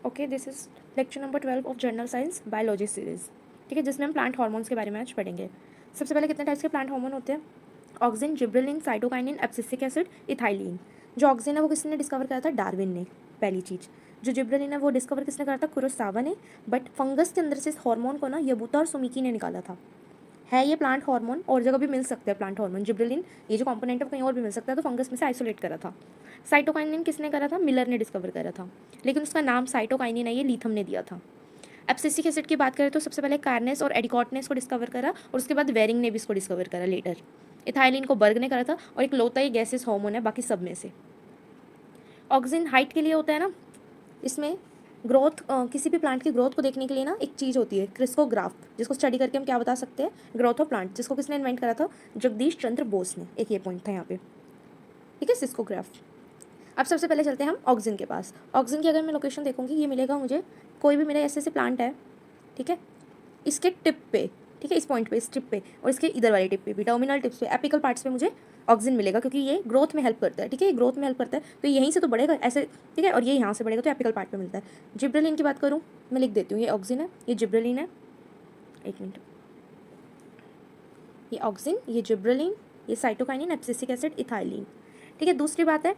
Okay, this is lecture number 12 of journal science biology series. ठीक है, जिसमें हम प्लांट हार्मोन्स के बारे में आज पढ़ेंगे। सबसे पहले कितने टाइप्स के प्लांट हार्मोन होते हैं? Auxin, gibberellin, cytokinin, abscisic acid, ethylene. जो ऑक्सिन है वो किसने डिस्कवर करा था? डार्विन ने, पहली चीज़। जो जिब्रेलिन है वो डिस्कवर किसने करा था? कुरोसावा ने। बट फंगस के अंदर से इस हार्मोन को ना यबूता और सुमिकी ने निकाला था। है ये प्लांट हार्मोन, और जगह भी मिल सकते हैं प्लांट हार्मोन। जिब्रेलिन ये जो कंपोनेंट है कहीं और भी मिल सकता है, तो फंगस में से आइसोलेट करा था। साइटोकाइनिन किसने करा था? मिलर ने डिस्कवर करा था, लेकिन उसका नाम साइटोकाइनिन है, ये लीथम ने दिया था। एब्सिसिक एसिड की बात करें तो सबसे पहले कार्नेस और एडिकॉट ने इसको डिस्कवर करा, और उसके बाद वेरिंग ने भी इसको डिस्कवर करा लेटर। इथाइलिन को बर्ग ने करा था, और एक लौता ही गैसेस हार्मोन है बाकी सब में से। ऑक्सिन हाइट के लिए होता है ना, इसमें ग्रोथ, किसी भी प्लांट की ग्रोथ को देखने के लिए ना एक चीज़ होती है क्रिस्कोग्राफ, जिसको स्टडी करके हम क्या बता सकते हैं? ग्रोथ ऑफ प्लांट, जिसको किसने इन्वेंट करा था? जगदीश चंद्र बोस ने। एक ये पॉइंट था यहाँ पे, ठीक है, सिस्कोग्राफ। अब सबसे पहले चलते हैं हम ऑक्सिन के पास। ऑक्सिन की अगर मैं लोकेशन देखूंगी, ये मिलेगा मुझे, कोई भी मेरे ऐसे ऐसे प्लांट है, ठीक है, इसके टिप पे, ठीक है, इस पॉइंट पे, इस टिप पे, और इसके इधर वाले टिप पे भी, टर्मिनल टिप्स पे, एपिकल पार्ट्स पे मुझे ऑक्सिन मिलेगा, क्योंकि ये ग्रोथ में हेल्प करता है। ठीक है, ये ग्रोथ में हेल्प करता है, तो यहीं से तो बढ़ेगा ऐसे, ठीक है, और ये यहाँ से बढ़ेगा, तो एपिकल पार्ट पे मिलता है। जिब्रेलिन की बात करूँ, मैं लिख देती हूँ, ये ऑक्सिन है, ये जिब्रेलिन है। एक मिनट, ये ऑक्सिन, ये जिब्रेलिन, ये साइटोकाइनिन, एब्सिसिक एसिड, इथाइलिन। ठीक है, दूसरी बात है,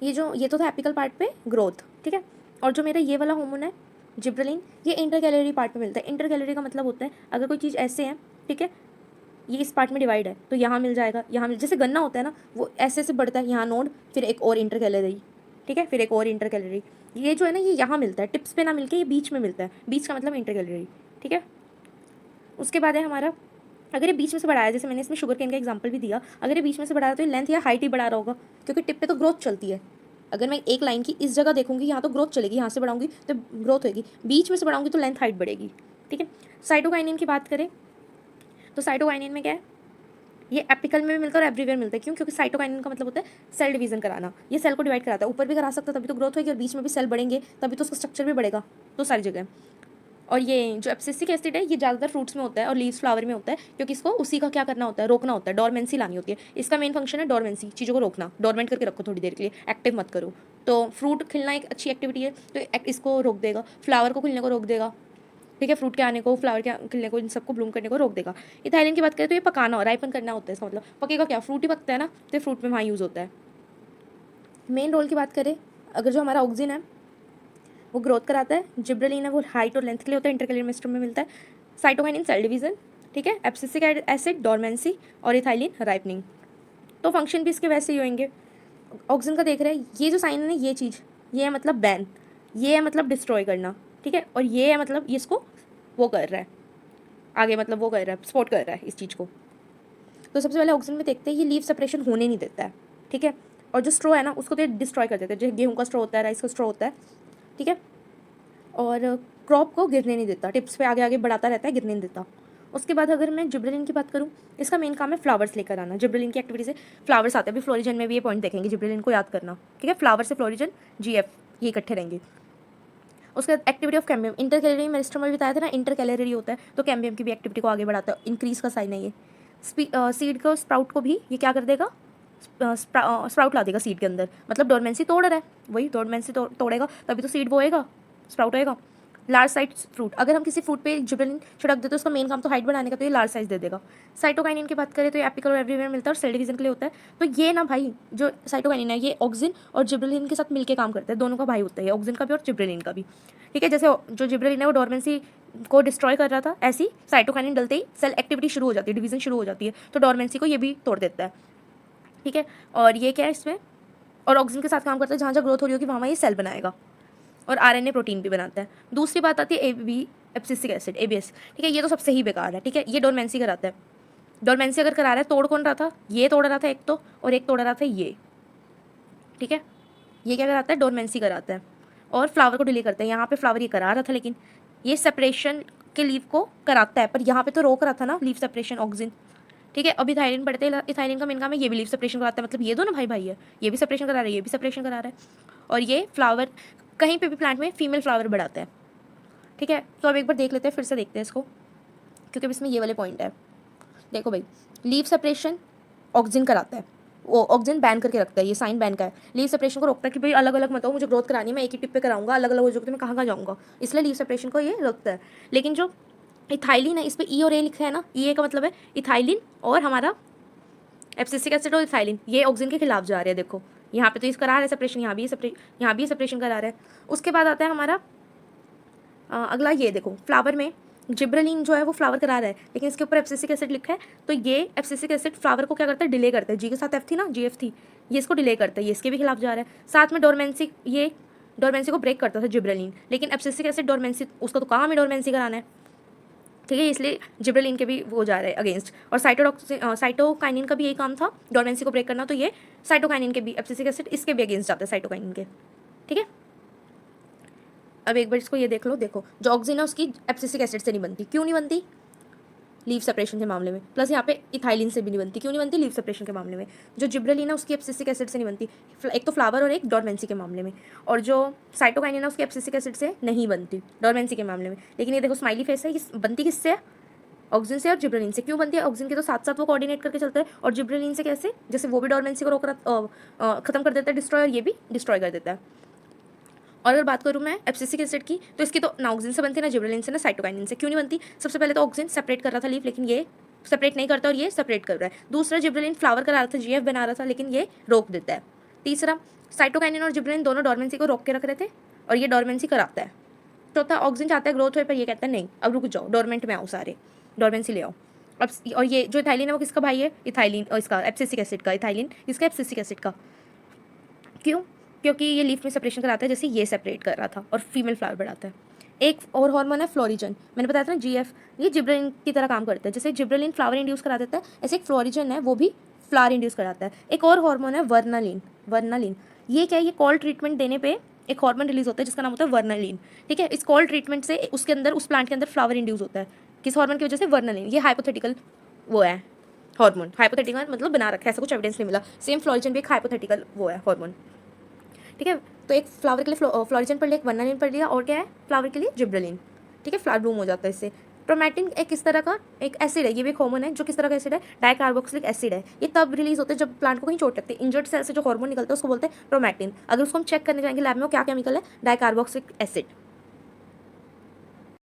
ये तो था एपिकल पार्ट पे ग्रोथ, ठीक है, और जो मेरा ये वाला हार्मोन है जिब्रेलिन, ये इंटर कैलोरी पार्ट पे मिलता है। इंटर कैलोरी का मतलब होता है अगर कोई चीज़ ऐसे है, ठीक है, ये इस पार्ट में डिवाइड है, तो यहाँ मिल जाएगा, यहाँ मिल, जैसे गन्ना होता है ना, वो ऐसे ऐसे बढ़ता है, यहाँ नोड, फिर एक और इंटर कैलोरी, ठीक है, फिर एक और इंटर कैलोरी। ये जो है ना, ये यहाँ मिलता है, टिप्स पे ना मिलके ये बीच में मिलता है, बीच का मतलब इंटर कैलोरी, ठीक है। उसके बाद है हमारा, अगर ये बीच में से बढ़ाया, जैसे मैंने इसमें शुगर केन का एग्जांपल भी दिया, अगर ये बीच में से बढ़ाया तो ये लेंथ या हाइट ही बढ़ा रहा होगा, क्योंकि टिप पे तो ग्रोथ चलती है। अगर मैं एक लाइन की इस जगह देखूंगी, यहाँ तो ग्रोथ चलेगी, यहाँ से बढ़ाऊंगी तो ग्रोथ होगी, बीच में से बढ़ाऊंगी तो लेंथ हाइट बढ़ेगी, ठीक है। साइटोकाइनिन की बात करें तो साइटोकाइनिन में क्या है? ये एपिकल में भी मिलता है और एवरीवेयर मिलता है। क्यों? क्योंकि साइटोकाइनिन का मतलब होता है सेल डिवीजन कराना, ये सेल को डिवाइड कराता है। ऊपर भी करा सकता है, तभी तो ग्रोथ होगी, और बीच में भी सेल बढ़ेंगे तभी तो उसका स्ट्रक्चर भी बढ़ेगा, तो सारी जगह। और ये जो एब्सिसिक एसिड है, ये ज़्यादातर फ्रूट्स में होता है और लीव्स फ्लावर में होता है, क्योंकि इसको उसी का क्या करना होता है? रोकना होता है, डोरमेंसी लानी होती है। इसका मेन फंक्शन है डोरमेंसी, चीज़ों को रोकना, डोरमेंट करके रखो थोड़ी देर के लिए, एक्टिव मत करो। तो फ्रूट खिलना एक अच्छी एक्टिविटी है, तो इसको रोक देगा, फ्लावर को खिलने को रोक देगा, ठीक है, फ्रूट के आने को, फ्लावर के खिलने को, इन सबको ब्लूम करने को रोक देगा। इथाइलिन की बात करें तो ये पकाना और राइपन करना होता है, इसका मतलब पकेगा क्या? फ्रूट ही पकता है ना, तो फ्रूट में वहाँ यूज़ होता है। मेन रोल की बात करें, अगर जो हमारा ऑक्सिन है वो ग्रोथ कराता है, जिब्रेलिन है वो हाइट और लेंथ के लिए होता है, इंटरकैलोरी मेस्टम में मिलता है। साइटोकाइनिन सेल डिवीजन, ठीक है, एब्सिसिक एसिड डोरमेंसी, और इथाइलिन राइपनिंग। तो फंक्शन भी इसके वैसे ही होंगे। ऑक्सिन का देख रहे हैं, ये जो साइन है ना, ये चीज़, ये है मतलब बैन, ये है मतलब डिस्ट्रॉय करना, ठीक है, और ये है मतलब ये इसको वो कर रहा है आगे, मतलब वो कर रहा है, सपोर्ट कर रहा है इस चीज़ को। तो सबसे पहले ऑक्सिन में देखते हैं, ये लीव सेपरेशन होने नहीं देता है, ठीक है, और जो स्ट्रो है ना उसको तो डिस्ट्रॉय कर देता है, जैसे गेहूँ का स्ट्रो होता है, राइस का स्ट्रो होता है, ठीक है, और क्रॉप को गिरने नहीं देता, टिप्स पे आगे आगे बढ़ाता रहता है, गिरने नहीं देता। उसके बाद अगर मैं जिब्रेलिन की बात करूँ, इसका मेन काम है फ्लावर्स लेकर आना। जिब्रेलिन की एक्टिविटी से फ्लावर्स आते हैं, अभी फ्लोरिजन में भी ये पॉइंट देखेंगे, जिब्रेलिन को याद करना, ठीक है, फ्लावर से फ्लोरिजन, GF, ये इकट्ठे रहेंगे। उसके बाद activity of cambium, inter calorie meristem में बताया था ना, इंटर कैलोरी होता है, तो कैम्बियम की भी एक्टिविटी को आगे बढ़ाता है, इंक्रीज का साइन है ये। सीड को, स्प्राउट को भी ये क्या कर देगा? स्प्राउट ला देगा सीड के अंदर, मतलब डोरमेंसी तोड़ रहा है, वही डोरमेंसी तोड़ेगा तभी तो सीड वो होएगा, स्प्राउट होएगा। लार्ज साइज फ्रूट, अगर हम किसी फ्रूट पे जिब्रेलिन छिड़क देते तो उसका मेन काम तो हाइट बढ़ाने का, तो ये लार्ज साइज दे देगा। साइटोकाइनिन की बात करें तो ये एपिकल और एवरीवेयर मिलता है, और सेल डिवीजन के लिए होता है। तो ये ना भाई, जो साइटोकाइनिन है ये ऑक्सिन और जिब्रेलिन के साथ मिलकर काम करता है, दोनों का भाई होता है, ऑक्सिन का भी और जिब्रेलिन का भी, ठीक है। जैसे जो जिब्रेलिन है वो डोरमेंसी को डिस्ट्रॉय कर रहा था, ऐसी साइटोकाइनिन डलते ही सेल एक्टिविटी शुरू हो जाती है, डिवीजन शुरू हो जाती है, तो डोरमेंसी को ये भी तोड़ देता है, ठीक है। और ये क्या है इसमें, और ऑक्सिन के साथ काम करता है, जहाँ जहाँ ग्रोथ हो रही होगी वहाँ ये सेल बनाएगा, और RNA प्रोटीन भी बनाता है। दूसरी बात आती है AB, एब्सिसिक एसिड, ABS, ठीक है, ये तो सबसे ही बेकार है, ठीक है, ये डोरमेंसी कराता है। डोरमेंसी अगर करा रहा है, तोड़ कौन रहा था? ये तोड़ रहा था एक तो, और एक तोड़ रहा था ये, ठीक है, ये क्या कराता है? डोरमेंसी कराता है, और फ्लावर को डिले करता है। यहाँ पे फ्लावर ये करा रहा था, लेकिन ये सेपरेशन के लीव को कराता है, पर यहाँ पे तो रोक रहा था ना लीव सेपरेशन, ऑक्सिन, ठीक है। अब इथाइलिन पढ़ते हैं, इथाइलिन का मेन काम है ये भी लीव सेपरेशन कराता है, मतलब ये दोनों भाई भाई है, ये भी सेपरेशन करा रहा है, ये भी सेपरेशन करा रहा है, और ये फ्लावर कहीं पे भी प्लांट में फीमेल फ्लावर बढ़ाता है, ठीक है। तो अब एक बार देख लेते हैं, फिर से देखते हैं इसको, क्योंकि अब इसमें ये वाले पॉइंट है। देखो भाई, लीव सेपरेशन ऑक्सिन कराता है, वो ऑक्सीजन बैन करके रखता है, ये साइन बैन का है। लीव सेपरेशन को रोकता है कि भाई अलग अलग मत हो, मुझे ग्रोथ करानी है, मैं एक ही टिप पे कराऊंगा, अलग अलग हो जाओगे तो मैं कहाँ कहाँ जाऊँगा, इसलिए लीव सेपरेशन को ये रोकता है। लेकिन जो इथाइलिन है इस पर ई और ए लिखा है ना, ई ए का मतलब है इथाइलिन और हमारा एब्सिसिक एसिड और इथाइलिन, ये ऑक्सीजन के खिलाफ जा रहे हैं। देखो यहाँ पे तो इस करा रहा है सेपरेशन, यहाँ भी यहाँ भी सेपरेशन करा रहा है। उसके बाद आता है हमारा अगला, ये देखो फ्लावर में जिब्रेलिन जो है वो फ्लावर करा रहा है, लेकिन इसके ऊपर एब्सिसिक एसिड लिखा है, तो ये एब्सिसिक एसिड फ्लावर को क्या करता है, डिले करता है। जी के साथ एफ थी ना, जी एफ थी, ये इसको डिले करता है, ये इसके भी खिलाफ जा रहा है। साथ में डोरमेंसी, ये डोरमेंसी को ब्रेक करता था जिब्रेलिन, लेकिन एब्सिसिक एसिड डोरमेंसी, उसको तो काम ही डोरमेंसी कराना है, ठीक है, इसलिए जिब्रेलिन के भी वो जा रहे हैं अगेंस्ट। और साइटोकाइनिन का भी यही काम था, डोरमेंसी को ब्रेक करना, तो ये साइटोकाइनिन के भी एब्सिसिक एसिड इसके भी अगेंस्ट जाता है साइटोकाइनिन के, ठीक है। अब एक बार इसको ये देख लो, देखो जो ऑक्सीजन है उसकी एब्सिसिक एसिड से नहीं बनती, क्यों नहीं बनती, लीव सेपरेशन के मामले में। प्लस यहाँ पे इथाइलिन से भी नहीं बनती, क्यों नहीं बनती, लीव सेपरेशन के मामले में। जो जिब्रेलिन है उसकी एब्सिसिक एसिड से नहीं बनती, एक तो फ्लावर और एक डोरमेंसी के मामले में। और जो साइटोकाइनिन है उसकी एब्सिसिक एसिड से नहीं बनती डोरमेंसी के मामले में। लेकिन ये देखो स्माइली फेस है, ये बनती किससे है, ऑक्सीजन से और जिब्रेलिन से। क्यों बनती है, ऑक्सीजन के तो साथ साथ वो कोऑर्डिनेट करके चलते हैं, और जिब्रेलिन से कैसे, जैसे वो भी डोरमेंसी को रोक रहा खत्म कर देता है, डिस्ट्रॉय, और ये भी डिस्ट्रॉय कर देता है। और अगर बात करूँ मैं एब्सिसिक एसिड की, तो इसकी तो ना ऑक्सीजन से बनती है, ना जिब्रेलिन से, ना साइटोकाइनिन से। क्यों नहीं बनती, सबसे पहले तो ऑक्सीजन सेपरेट कर रहा था लीफ, लेकिन ये सेपरेट नहीं करता और ये सेपरेट कर रहा है। दूसरा, जिब्रेलिन फ्लावर करा रहा था, जीएफ बना रहा था, लेकिन ये रोक देता है। तीसरा, साइटोकाइनिन और जिब्रेलिन दोनों डोरमेंसी को रोक के रख रहे थे, और ये डोरमेंसी कराता है। चौथा, ऑक्सीजन चाहता है ग्रोथ हो, पर ये कहता है नहीं, अब रुक जाओ, डोरमेंट में आओ, सारे डोरमेंसी ले आओ अब। और ये जो इथाइलिन है वो किसका भाई है, इथाइलिन, और इसका एब्सिसिक एसिड का, इथाइलिन इसका एब्सिसिक एसिड का। क्यों, क्योंकि ये लीफ में सेपरेशन कराता है, जैसे ये सेपरेट कर रहा था, और फीमेल फ्लावर बढ़ाता है। एक और हार्मोन है फ्लोरिजन, मैंने बताया था ना जीएफ, ये जिब्रेलिन की तरह काम करता है। जैसे जिब्रेलिन फ्लावर इंड्यूस करा देता है, ऐसे एक फ्लोरिजन है वो भी फ्लावर इंड्यूस कराता है। एक और हार्मोन है वर्नालिन, वर्नालिन ये क्या है, ये कॉल ट्रीटमेंट देने पे एक हार्मोन रिलीज होता है जिसका नाम होता है वर्नालिन, ठीक है। इस कॉल ट्रीटमेंट से उसके अंदर, उस प्लांट के अंदर फ्लावर इंड्यूस होता है, किस हार्मोन की वजह से, वर्नालिन। ये हाइपोथेटिकल वो है हार्मोन, हाइपोथेटिकल मतलब बना रखा है, ऐसा कुछ एविडेंस नहीं मिला। सेम फ्लोरिजन भी एक हाइपोथेटिकल वो है हार्मोन, ठीक है। तो एक फ्लावर के लिए फ्लोरिजन पढ़ लिया, एक वर्नालिन पढ़ लिया, और क्या है फ्लावर के लिए जिब्रेलिन, ठीक है। फ्लावर ब्लूम हो जाता है इससे। प्रोमैटिन एक किस तरह का एक एसिड है, ये भी एक हार्मोन है। जो किस तरह का एसिड है, डाइकार्बोक्सिलिक एसिड है। ये तब रिलीज होते हैं जब प्लांट को कहीं चोट लगती है। इंजर्ड सेल से जो हार्मोन निकलता है उसको बोलते हैं प्रोमैटिन। अगर उसको हम चेक करने जाएंगे लैब में, क्या केमिकल है, डाइकार्बोक्सिलिक एसिड,